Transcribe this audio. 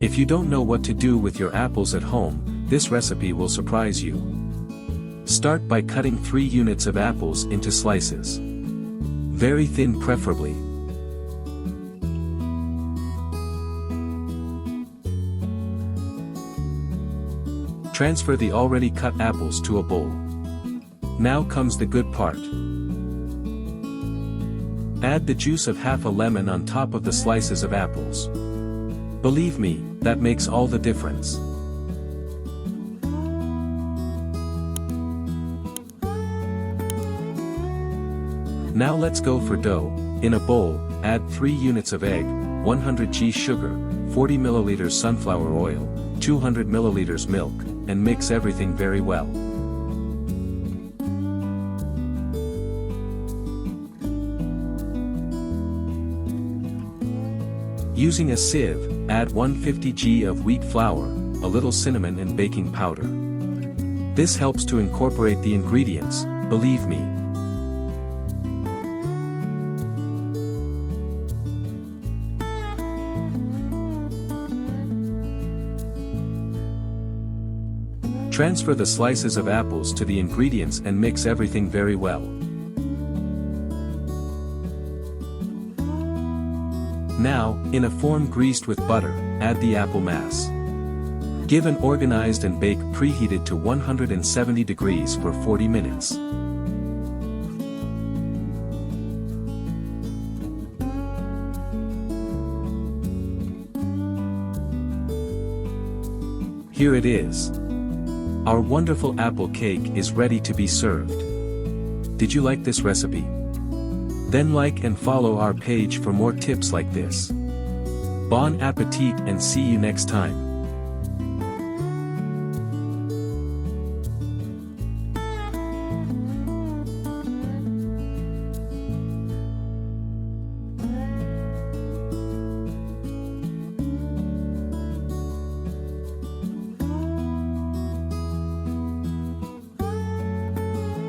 If you don't know what to do with your apples at home, this recipe will surprise you. Start by cutting 3 units of apples into slices. Very thin preferably. Transfer the already cut apples to a bowl. Now comes the good part. Add the juice of half a lemon on top of the slices of apples. Believe me, that makes all the difference. Now let's go for dough. In a bowl, add 3 units of egg, 100 g sugar, 40 ml sunflower oil, 200 ml milk, and mix everything very well. Using a sieve, add 150 g of wheat flour, a little cinnamon and baking powder. This helps to incorporate the ingredients, believe me. Transfer the slices of apples to the ingredients and mix everything very well. Now, in a form greased with butter, add the apple mass. Give an organized and bake preheated to 170 degrees for 40 minutes. Here it is. Our wonderful apple cake is ready to be served. Did you like this recipe? Then like and follow our page for more tips like this. Bon appetit and see you next time.